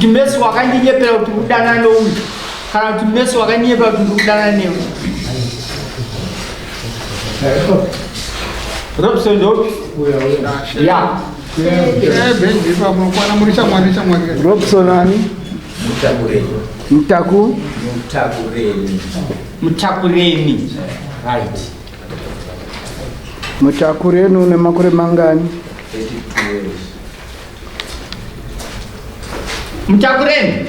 kuti Messi wakandiyepera kuti kudana nouyu kana kuti Messi wakandiyepera kuti kudana newe. Robson ndo ya Robson ani Mutakureni right. Mutakureni une makore mangani? Mutakureni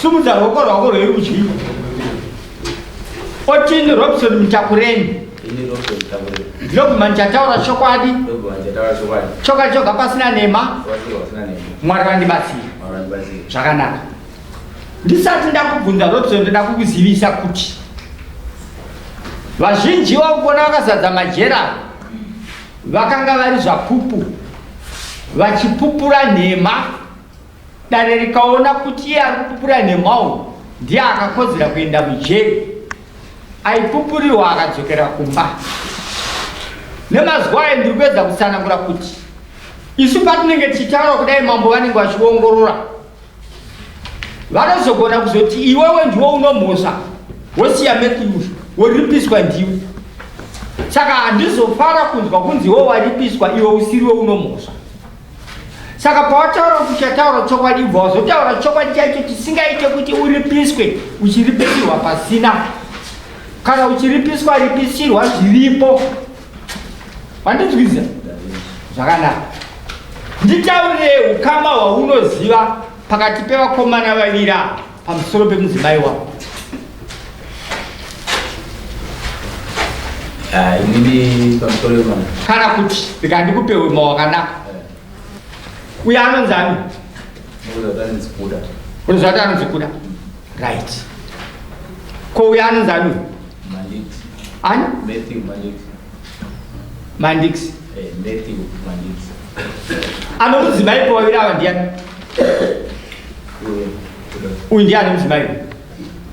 sumuza roko rwako rweruchi otini Robson Mutakureni ndoguma ndichataura chokwadi choka pasina nema Mwari vandibatsira zvakanaka. Ndisati ndakubvunza Robson ndoda kukuzivisa kuti vazhinji vakuona vakazadza majera vakanga vari zvapupu vachipupura nhema. Dare rikaona kuti iye ari kupupura nhemawo ndiye akakodzera kuenda mujeri, aipupurirwa akadzokera kumba. Nemazuva ayo ndiri kuedza kutsanangura kuti isu patinenge tichitaura kudai mambo vanenge vachiongorora vanozogona kuzoti iwewe ndiwo unomhosva wosiya Matthew woripiswa ndiwe. Saka handizofara kunzwa kunzi iwe waripiswa iwe usiriwe unomhosva. Saka pawataura kuti uchataura chokwadi ibva wazotaura chokwadi chacho chisingaite kuti uripiswe uchiripisirwa pasina kana uchiripiswa ripisirwa zviripo. Wandinzwisa zvakanaka. Nditaurire ukama hwaunoziva pakati pevakomana vaviri pamusoro pemudzimai wavo. Inini pamusoro pemwana kana kuti ndikandikupe wema wakanaka uye anonzi ani? Unozvati anonzi kuda right. Ko uye anonzi ani? Ani? Mandix. Ano mudzimai pavaviri ava ndiani? Uyu ndiye ane mudzimai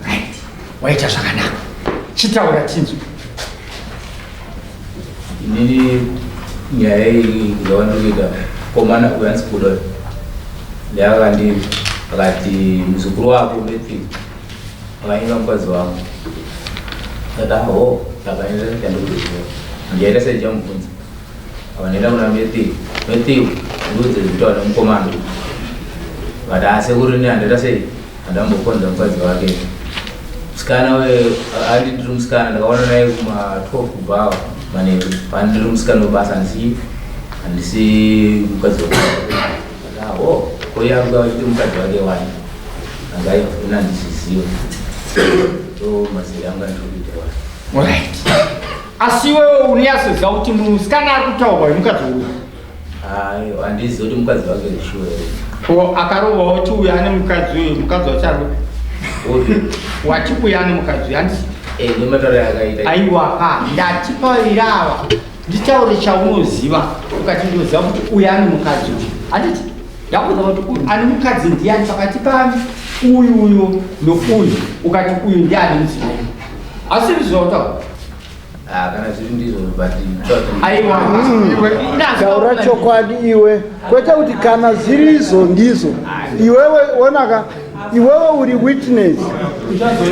right. Waita zvakanaka, chitaura tinzwe. Inini nyaya iyi yavandoita komana kuyanzi kuda ndeyakandi akati muzukuru wako Matthew akainga mukadzi wako tataho takaenda chandikuziva ndiyaita sei chamubvunza avanenda kuna Matthew ndudze zvitaura nemukomana vati asekuru ini handaita sei handambokonza mukadzi wake musikana andi ndiri musikana ndakaona naye kuma-12 kubva manheru pandiri musikana webasa handisi mukadzi wako koyaruka vachiti mukadzi wake wani angaifuna ndisiziva so maziri anga ndikuita wani right. Asi iwewe unoyasoziva kuti musikana ari kutaurwa mukadzi uyu? Aiwa handizivi kuti mukadzi wake zvishuwa here. Akarohwa kuti uyu ane mukadzi uyu, mukadzi wacharo wati uyu ane mukadzi uyu handisi? Nematauro yakaita aiwa ndatipaurira ava nditaure chaunoziva ukati ndinoziva kuti uyu ane mukadzi uyu handiti ndakuziva kuti uyu ane mukadzi ndiani pakati pami uyu nouyu ukati uyu ndiye ane mudzimai. Asi ndizvotaura kana zviri ndizvo but aiwa taura chokwadi iwe kwete kuti kana zviri izvo ndizvo iwewe onaka iwewe uri witness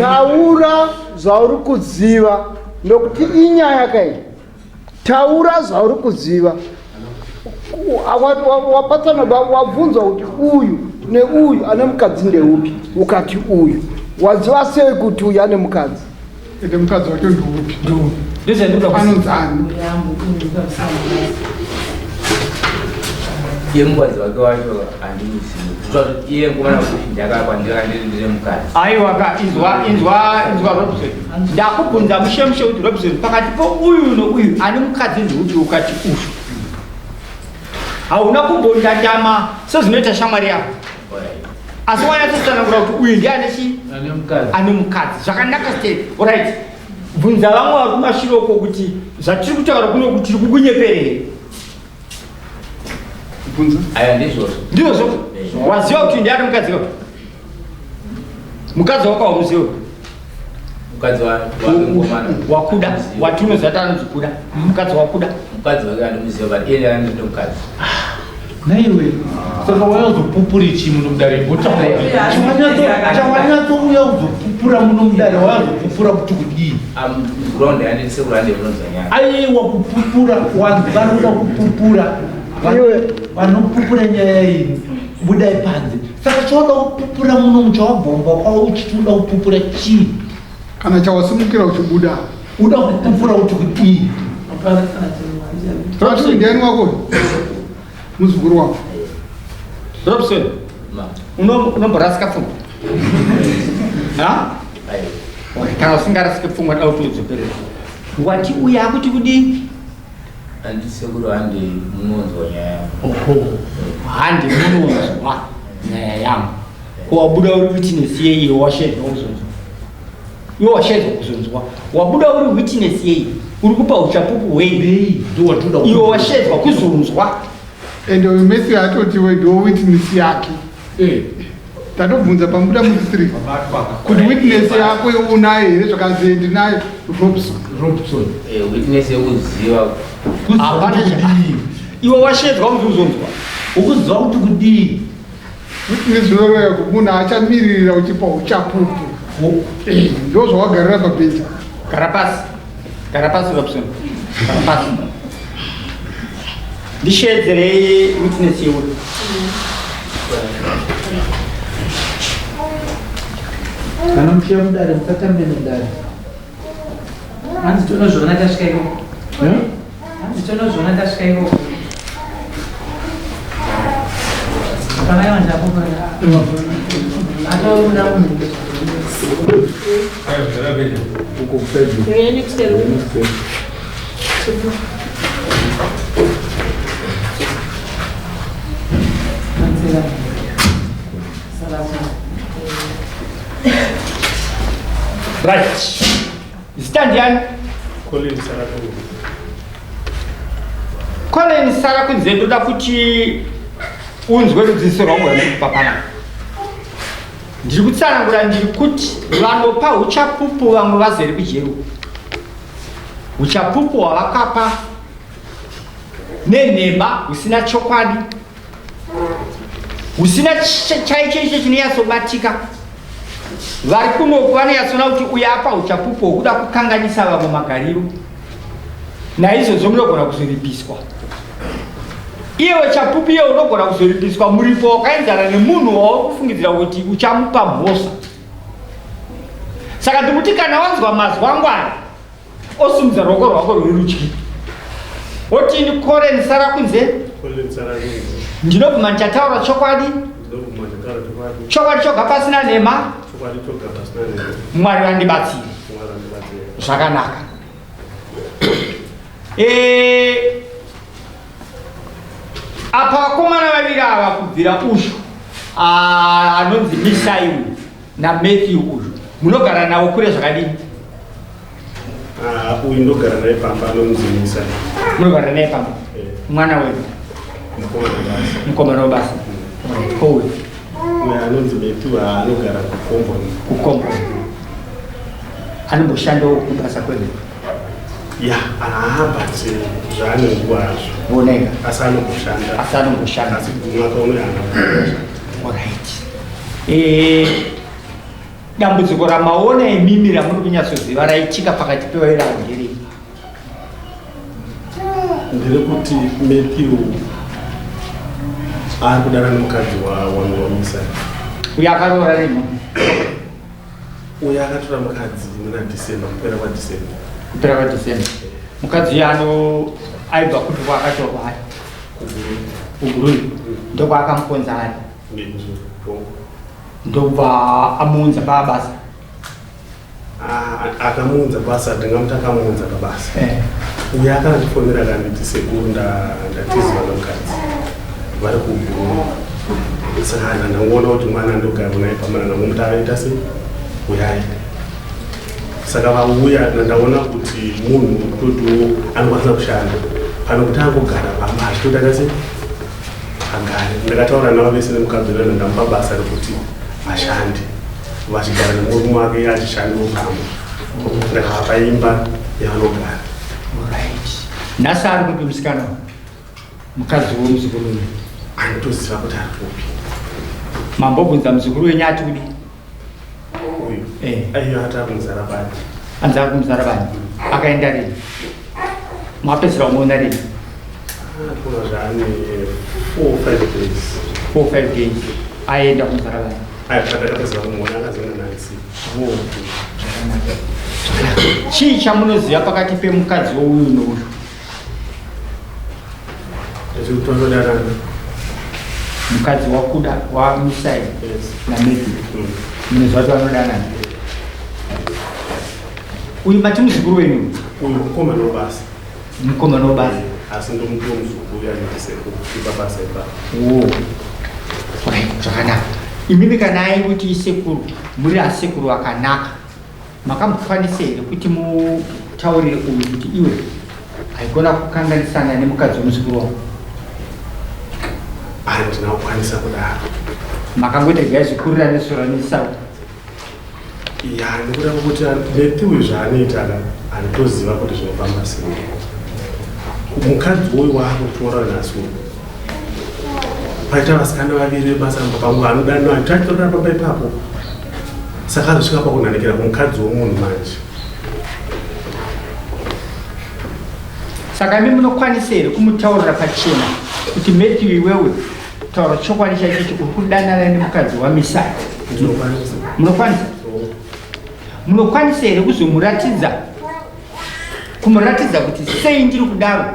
taura zvauri kuziva nokuti inyaya kai taura zvauri kuziva wapatsana wabvunzwa kuti uyu neuyu ane mukadzi ndeupi ukati uyu waziva sei kuti uyu ane mukadzi ende mukadzi wacho ndeupi ndizvandodaanonzani iye mukadzi wake wacho handimuzivi iye ngomana kuti ndakapandira ndiri mukadzi. Aiwa inzwa Robson ndakubvunza mushemushe kuti Robson pakati pouyu nouyu ane mukadzi ndeupi ukati uyu hauna kumbondatama sezvinoita shamwari yako asi wanyatotsanangura kuti uyu ndiye ane mukadzi zvakanaka stei right. Bvunza vamwe vari kumashiroko kuti zvatiri kutaura kuno kuti tiri kukunyeperere. Aya ndizvozvo ndizvozvo waziva kuti ndiye ane mukadzi wako? Mukadzi wako wamuziva? Mukadzi wake ngomana wakuda wati unozati anonzi kuda mukadzi wakuda mukadzi wake handimuziva but iye ndakanditi mukadzi naiwe saka wayazopupura chi muno mudare chawanyatouya kuzopupura muno mudare wayazopupura kuti kudii aiwa kupupura vanhu vanoda kupupura vanopupura nyaya iyi budai panze saka chawada kupupura muno muchawabhomba kwavo uchitoda kupupura chii kana chawasimukira uchibuda uda kupupura kuti kudii Robson ndiani wako muzukuru wako Robson unomborasika pfungwa kana usingarasike pfungwa da utodzoperera wati uya akuti kudii andisekuru handi munonzwa nyaya handi munonzwa nyaya yangu wabuda uri witness yei washedwa kuzonzwa iwe washedwa kuzonzwa wabuda uri witness yei uri kupa uchapupu wei iwe washedwa kuzonzwa ende umesi atoti ndo witness yake tatobvunza pamuda muti 3 kuti witness yako unayo here zvakanzi ndinayo Robson witness yekuziva iwe washedwa kuzonzwa ukuziva kuti kudii witness zvinoreva kuti munhu achamirira uchipa uchapupu ndo zvawagarira pabhenja gara pasi Robson gara pasi ndishedzerei witness yeuri kana muchiya mudare musatambe mudare hanzi tonozviona tasvika ikoko hanzi tonozviona tasvika ikoko pakaiwanzapo ataona munhu right stand yani Colin Sarakunze ndoda kuti unzwe rudziso rwangu rwekupapana ndiri kutsanangura ndiri kuti vanopa uchapupu vamwe vazere kujeru uchapupu hwavakapa nenhema husina chokwadi husina chaicho icho chinonyatsobatika vari kunoku vanonyatsona kuti uya apa uchapupu hwokuda kukanganisa vamwe magariro naizvozvo munogona kuzoripiswa iwe chapupu iye unogona kuzoripiswa muripo wakaenzana nemunhu wauri kufungidzira kuti uchamupa mhosva saka ndikuti kana wanzwa mazwi angwari osumudza ruoko rwako rwerudyi otini Colin Sarakunze ndinobvuma ndichataura chokwadi chokwadi choga pasina nhema Mwari vandibatsire zvakanaka apa vakomana vaviri ava kubvira uzvo anonzi Misai uyu naMatthew uyu munogara navo kure zvakadini uyu ndogara naye pamba anonzi Misai munogara naye pamba mwana wedu mukomana webasa kouyu uyu anonzi Matthew anogara kukombo anomboshandawo kubasa kwemene ya but zvaanenguva azvo oneka asi asanongoshanda asi mwaka unoyana dambudziko ramaona emimi ramuri kunyatsoziva raitika pakati pevaira nderei nderekuti Matthew ari kudana nomukadzi wangu waMisai uyo akaroora rima uyo akatora mukadzi muna December kupera kwaDecember mukadzi uyo aibva kuti kwakatorwa kugurui ndokwakamukonza ari ndobva amuunza pabasa akamuunza basa ndingamuti akamuunza pabasa uyo akandifonera akanditi sekuru ndatiziva nomukadzi vari kugurui saka ndangoona kuti mwana ndogara naye pamana namuti aita sei uyai saka vauya ndaona kuti munhu totiwo anokwanisa kushanda pano kuti angogara pamba achitoita sei agare ndakataura navo vese nemukadzi uyo ndamupa basa rekuti vashande vachigara nemurume wake achishandawo pamba ndakavapa imba yavanogara nhasi ari kuti musikana mukadzi womuzukuru Andoziva kuti ari kupi. Mambobvunza muzukuru wenyu ati kudi? Uyu. Aiyo ati ari kuMuzarabani. Anzi ari kuMuzarabani. Akaenda rini? Mwapedzisira kumuona rini? Kuna zvane 4-5 days. 4-5 days. Aenda kuMuzarabani. Akapedzisira kumuona akazonga nansi. Chii chamunoziva pakati pemukadzi wouyu nouyu? Ndechikutongodanana. Mukadzi wakuda waMisai naMethu. Munoziva kuti vanodanana. Uyu mati muzukuru wenyu? Uyu mukomana webasa. Mukomana webasa. Asi ndomukuru muzukuru yandisekuru ibabasa ipapo. Zvakanaka. Imimi kana aiuti isekuru, muri asekuru akanaka. Makamukwanisa here kuti mutaurire uyu kuti iwe haigona kukanganisana nemukadzi womuzukuru wangu? Handina kukwanisa kudaro. Makangoti regai zvikurira nesoro nesau? Ya, ndikuda kuti Methu zvaanoita handitoziva kuti zvinofamba sei. Mukadzi uyu waakutora nhasi uyu. Paita vasikana vaviri vebasa pangu anodanwa tatorana pamba ipapo. Saka azosvika pakunhanikira kumukadzi womunhu manje. Saka imi munokwanisa here kumutaurira pachena kuti Methu iwewe taura chokwadi chaicho kuti uri kudanana nemukadzi waMisai? Ndinokwanisa. Munokwanisa? Munokwanisa here kumuratidza kuti sei ndiri kudaro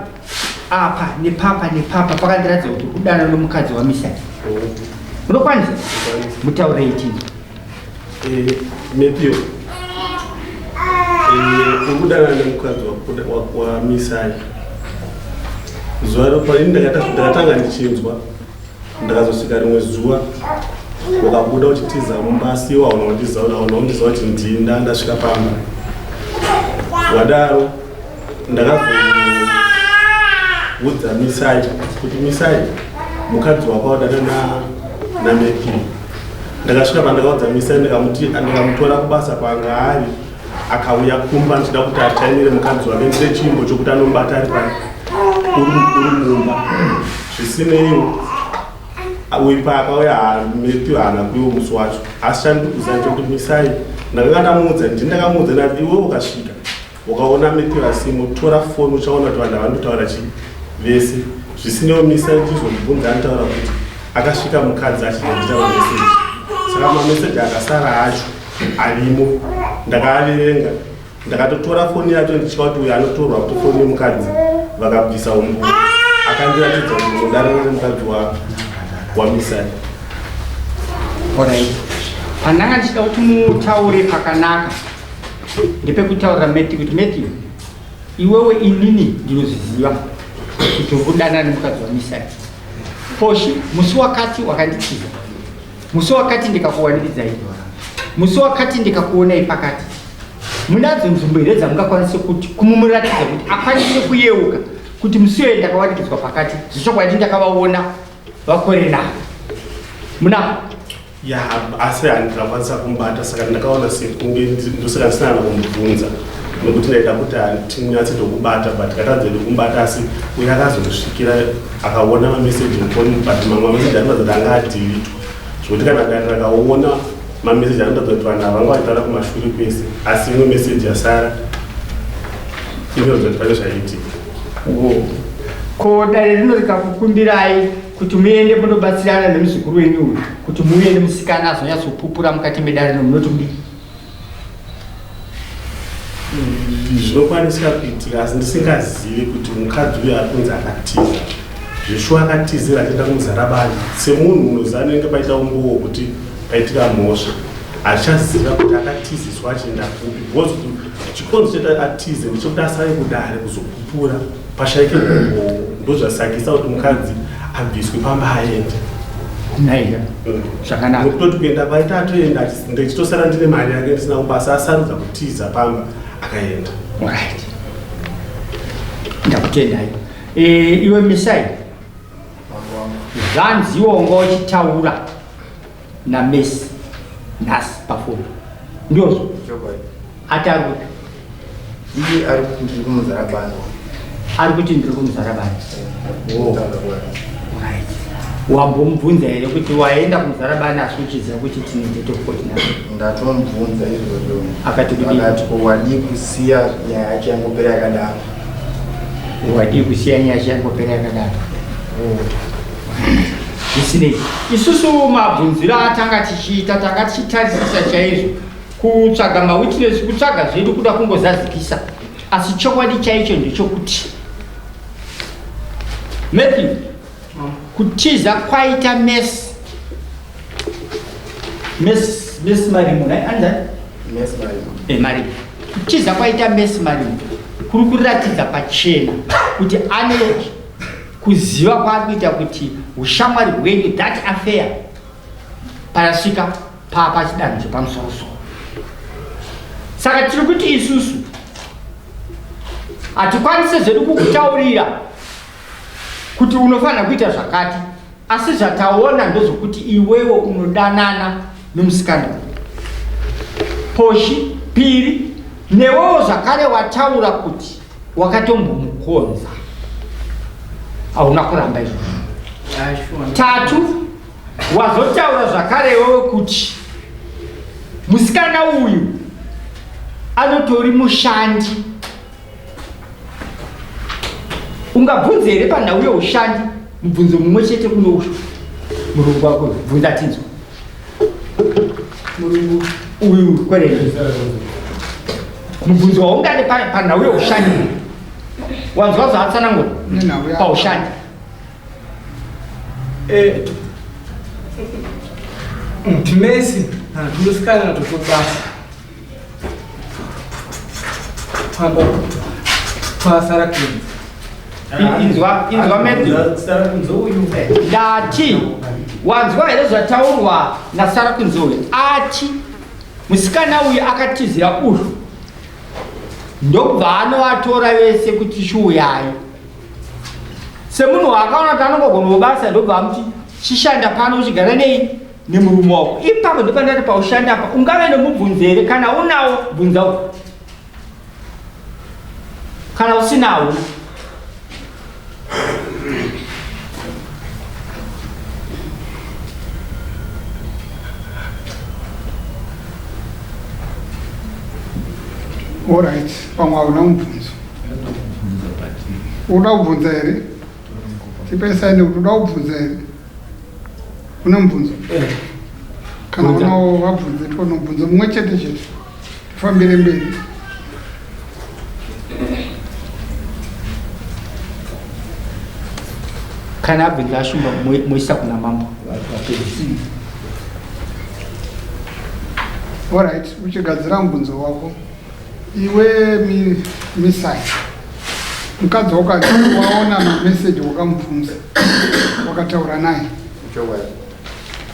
apa nepapa nepapa pakandiratidza kuti kudanana nomukadzi waMisai? Munokwanisa? Mutaurei chii? Methu ukudanana nemukadzi waMisai. Zuva ropaini ndakatanga ndichinzwa, ndakazosvika rimwe zuva wakabuda uchitiza mumbasi waunondiziva kuti ndinda ndasvika pamba. Wadaro ndakabvudza Misai kuti Misai mukadzi wako wadanana naMethu. Ndakasvika pandakaudza Misai ndikamutora kubasa panga ari akauya kumba ndichida kuti ataimire mukadzi wake ndire chimbo chokuti anomubata ari uri mumba. Zvisineiwo uyu paakauya Methu haana kuiwo musi wacho. Asi chandikuziva kuti Misai ndakanga ndamuudza ndakamuudza ndati iwe ukasvika ukaona Methu asimo tora foni uchaona kuti vanhu havandotaura chii vese. Zvisineiwo Misai chizomubvunza anotaura kuti akasvika mukadzi achinditaura meseji. Saka mameseji akasara acho arimo ndakaaverenga. Ndakatotora foni yacho ndichitya kuti uyu anotorwa kuti foni yemukadzi vakabvisa umbu. Akandiratidza kuti mudanana nemukadzi waMisai. Alright. Pandanga ndichida kuti mutaure pakanaka ndepekutaurira Methu kuti Methu iwewe inini ndinozviziva kuti uri kudanana nemukadzi waMisai. Poshi musi wakati wakanditiza, musi wakati ndikakuwanikidzai, musi wakati ndikakuonai pakati. Munadzo nzvimbo here dzamungakwanisa kuti kumumuratidza kuti akwanise kuyeuka kuti musi uyo ndakawanikidzwa pakati zvichokwadi ndakavaona vakorera muna? Ya, asi handingakwanisa kumubata saka ndakaona sekunge ndosaka ndisina kumubvunza nokuti ndaida kuti timunyatse tokubata but katadze kumubata. Asi uyo akazosvikira akaona mameseji mufoni but mamwe mameseji anoratidza kuti anga adhilitwa zvokuti kana ndakaona mameseji anoratidza kuti vanhu havanga vaitaura kumashure kwese. Asi imwe meseji yasara inoratidza kuti pane zvaiitika. Ko dare rino rikakukumbirai kuti muende munobatsirana nemuzukuru wenyu uyu kuti muye nemusikana azonyatsopupura mukati medare rino, munoti kudii? Zvinokwanisa kuitika asi ndisingazivi kuti mukadzi uyu ari kunzi akatiza. Zvishwa akatizira achienda kuMuzarabani. Semunhu unoziva nenge paita umbowo kuti paitika mhosva achaziva kuti akatiziswa achienda kupi. Because chikonzo chete atize ndechekuti asave kudare kuzopupura pashaike umbowo. Ndozvasakisa kuti mukadzi abviswe pamba aende. Naiga. Zvakanaka. Nokutoti kuenda paita atoenda ndichitosara ndine mari yake ndisina kubasa asarudza kutiza pamba akaenda. Alright. Ndakutendai. Iwe Misai, zvanziwa unga uchitaura naMessi nhasi pafoni ndizvo? Ati ari kuti iye ari kuti ndiri kuMuzarabani. Ari kuti ndiri kuMuzarabani. Oh. Right. wambomubvunza here kuti waenda kumuzarabani asi uchiziva kuti tine date-of-court nayo? Ndatomubvunza izvozvo akati wadi kusiya nyaya yacho yangopera yakadaro. Wadi kusiya nyaya yacho yangopera yakadaro. Isinei isusu mabvunziro atanga tichiita tanga tichitarisisa chaizvo kutsvaga mawitness, kutsvaga zvedu kuda kungozadzikisa, asi chokwadi chaicho ndechokuti Matthew, kutiza kwaita Messi Marimo, Marimo. Kutiza kwaita Messi Marimo kuri kuratidza pachena kuti ane kuziva kwakuita kuti ushamwari hwenyu, that affair, parasvika pachidanho chepamusoro-soro. Saka tiri kuti isusu hatikwanise zvedu kukutaurira kuti unofanira kuita zvakati, asi zvataona ndozvokuti iwewo unodanana nomusikana Poshi. Piri, newewo zvakare wataura kuti wakatombomukonza, hauna kuramba izvozvo. Tatu, wazotaura zvakare iwewe kuti musikana uyu anotori mushandi. Ungabvunza here panhau yeushandi mubvunzo mumwe chete kuno murungu wako? Bvunza tinzwa. Murungu uyu kwerere mubvunzo waungade panhau yeushandi wanzwa zvaatsanangura paushandi? Messi musikana totobasa pasara kunzi inzwa ndati wanzwa here zvataurwa nasara kunzowe ati musikana uyu akatizira uyu ndobva anovatora vese kuti chiuyai semunhu akaona kuti anongogona kubasa ndobva amuti chishanda pano uchigara nei nemurume wako. Ipapo ndopandati paushanda apa ungave nemubvunzo here, kana unawo bvunzawo, kana usinawo Alright, pamwe hauna mubvunzo. Unoda kubvunza here? Tipesaine kuti unoda kubvunza here? Una mubvunzo? Kana unawo vabvunze tione mubvunzo mumwe chete chete. Tifambire mberi. kana abvunza ashumba muisa kuna mambo. Alright, uchigadzira mubvunzo wako. Iwe misai mukadzi wakati waona mameseji wakamubvunza wakataura naye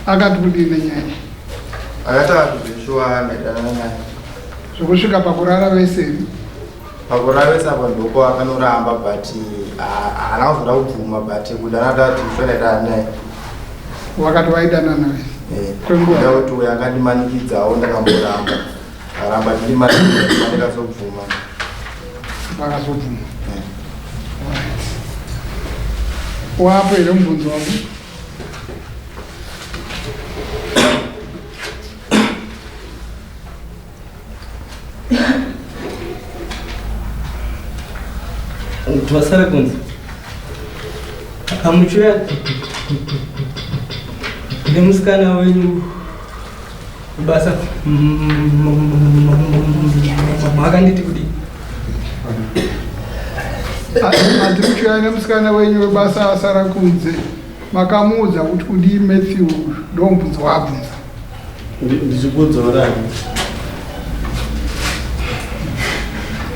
akati kudii nenyaya? Akataura kuti shuwa maererano naye zvokusvika pakurara vese. Pakurara vese apa ndoko akanoramba but haana kuzoda kubvuma but kudana tati kushonera naye. Wakati waidana naye kwenguva kuti uyo akandimanikidzawo ndakamboramba aramba ndilimanikidza ndikazobvuma vakazobvuma. Wapo here mubvunzo wako? twasara kunzi amuchuya nemusikana wenyu basa makanditi kuti atikuchuya nemusikana wenyu webasa asara kunze makamuudza kuti kudii Matthew? Ndo mubvunzo waabvunza. Ndichikudzorani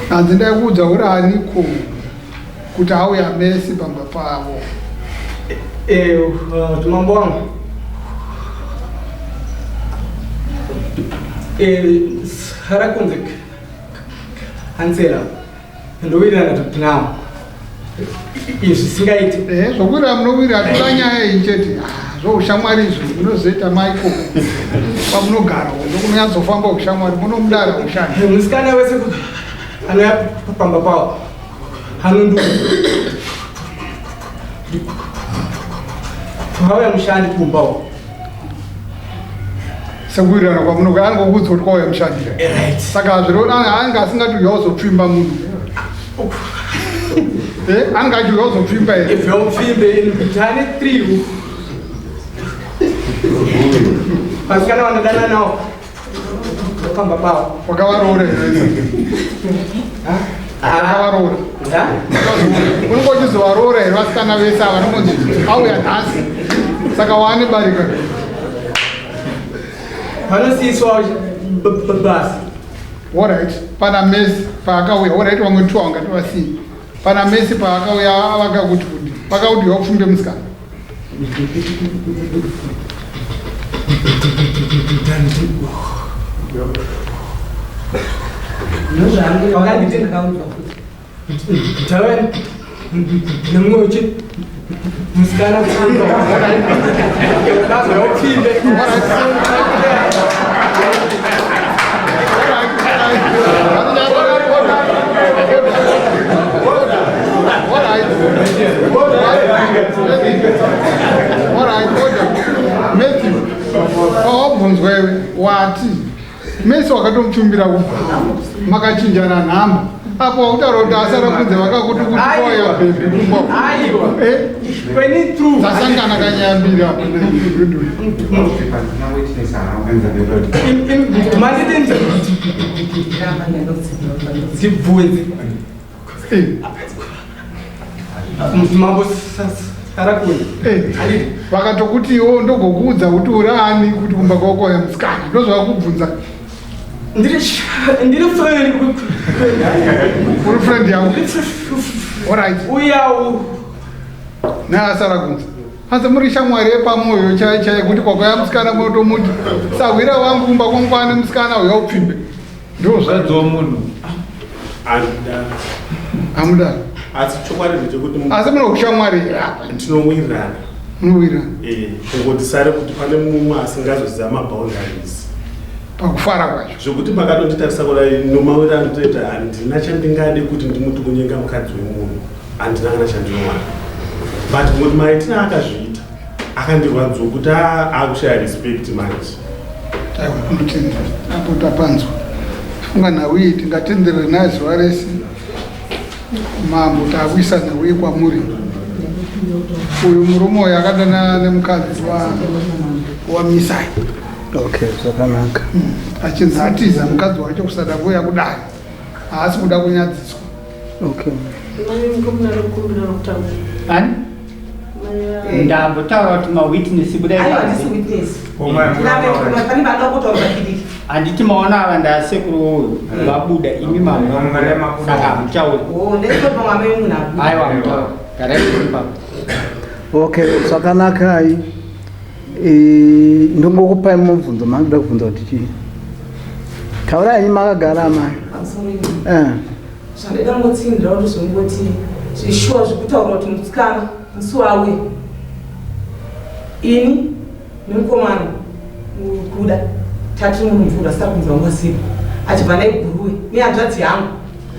hanzi ndaikuudza uraniko kuti auya Messi pamba pavo? mambo wangu harakunze hansera ndowirirana tinawo izvi singaiti zvokuwira munowira hatina nyaya iyi chete zvoushamwari izvi munozoita maiko pamunogara ndokunonyatsofamba ushamwari munomudara ushandi. musikana wese anoya pamba pavo hanondu kwauya mushandi kumbawo sekuwirirana kwamunoku angokuudza kuti kwauya mushandi saka zviro anga asingati uyazopfimba munhu angati uyazopfimba here if yaupfimbe tane 3 pasikana vandadana nawo kamba bawo wakavaroora akavaroora unongochizovaroora here vasikana vese ava nomonzi auya nhasi saka waane barika vanosiyiswa basi allright pana mesi paakauya allright vamwe 2 vangati vasii pana mesi paakauya vakakuti kuti vakakuti yaupfumbe musikana tawe nemwochi musikana yaupfimbe pawabvunzwa wati mesi wakatomupfimbira kubva makachinjana nhamba apo wakutaura kuti asara kunze vakakuti kuti kwauya bhebhi kumba zasangana kanyambira zibvunzi mambo sarakunzi vakatokuti iwo ndogokuudza kuti uri ani kuti kumba kwakwauya musikana ndozvakubvunza ndiri friend uri friend yangu allright uyawo naasara kunze asi muri shamwari yepamwoyo chai chai kuti kwakwauya musikana motomuti sahwira wangu kumba kwangwane musikana uyaupfimbe ndozvadziwa munhu hamudaro asi chokwadi ndechekuti asi munokushamwari tinowirirana munowirirana kungoti sare kuti pane mumwe asingazoziva maboundaries pakufara kwacho zvokuti makatonditarisa kudai nomawira anotoita handina chandingade kuti ndimuti kunyenga mukadzi wemunhu handina kana chandinowana but ngoti maitina akazviita akandirwadziwa kuti akushaya respect manje aiwa kundotendera apo tapanzwa funga nawiyi tingatenderera naye zuva rese mambo taawisa nawiyi kwamuri uyu murume uyu akadana nemukadzi wamisai okay zvakanaka achinzi atiza mukadzi wacho kusada kuuya kudai haasi kuda kunyadziswa okay ani ndambotaura kuti mawitness kudai handiti maona ava ndasekuru uyu vabuda imi saka muchauri aiwa mutaura garaimba okay zvakanakai ndongokupai mubvunzo maanoda kubvunza kuti chii taurai makagara amai zvandaida ngotsindira kuti zvongoti zvishuwa zvekutaura kuti musikana musi wawe ini nemukomana kuda tati munhu mvura sara kunze wangasipa achibva naiguruwe nehanzvadzi yangu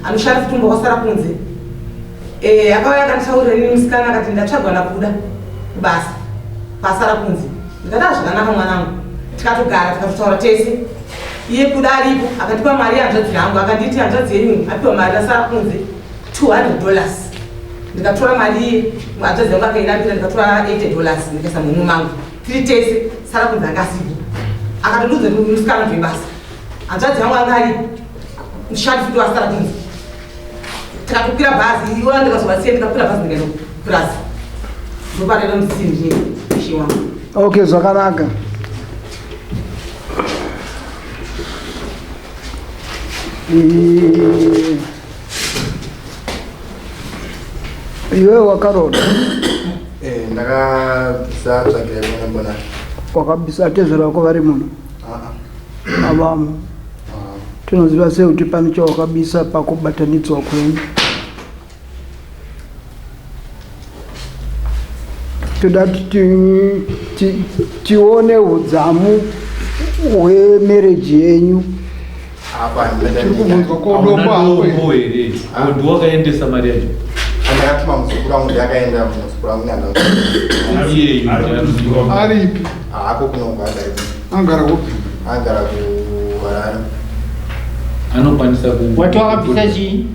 anoshanda kutumba kwasara kunze akauya akanditaurira nini musikana akati ndatsvagwa nakuda kubasa pasara kunze ndikati zvakanaka mwanangu tikatogara tikatotaura tese iye kuda aripo akandipa mari yehanzvadzi yangu akanditi hanzvadzi yenyu apiwa mari asara kunze $200 ndikatora mari iye hanzvadzi yangu akairapira ndikatora $80 ndikaisa mumwe mangu tiri tese sara kunze angasipo akatondudza musikana zvebasa hanzvadzi yangu anga aripo mushandi futi wasara kunze tikatokwira bhazi iwona ndikazovasiya ndikakwira bhazi ndikaenda kupurazi ndoparera musindi ishi wangu okay zvakanaka iwe wakaroda ndakasatsvagira mbona wakabisa atezera wako vari muno avamo tinoziva sei kuti pane chawakabisa pakubatanidzwa kwenyu toda tione udzamu hwemereji yenyu tiri kubvunzwa kodombo here wakaendesa mari yacho andakatuma muzukuru wangu ndakaenda muzukuru wangu aripi ako kunonga angara kupi agara kuharare anokwanisa watu wakabvisa chii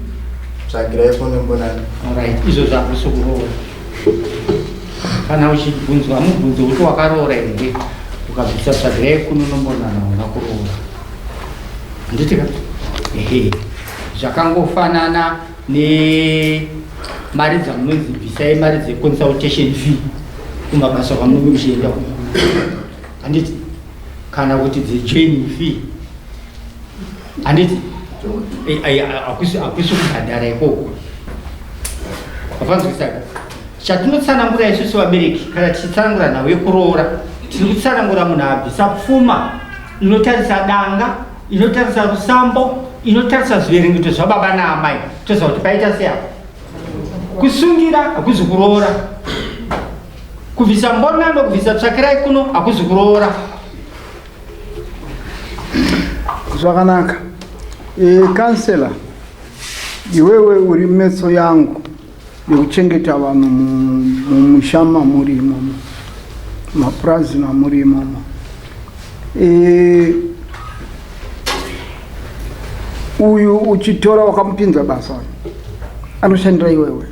tsvagira ifone mbonani alright izvo zvako sokuroora kana uchibvunzwa mubvunzo kuti wakaroora here ukabvisa tsvagirai kunonombonana una kuroora handitika ehe zvakangofanana nemari dzamunonzi bvisai mari dzeconsultation fee kumabasa kwamunenge muchienda handiti kana kuti dzejoining fee handiti hakusi kubhadhara ikoko afanzwisaka chatinotsanangura isusu vabereki kana tichitsanangura nhau yekuroora tiri kutsanangura munhu abvisa pfuma inotarisa danga inotarisa rusambo inotarisa zviverengeto zvababa naamai toziva kuti paita seapo kusungira hakuzi kuroora kubvisa mbonano kubvisa tsvakirai kuno hakuzi kuroora zvakanaka kansela iwewe uri metso yangu yekuchengeta vanhu mumushama muri imomo mapurazi mamuri imomo uyu uchitora wakamupinza basa anoshandira iwewe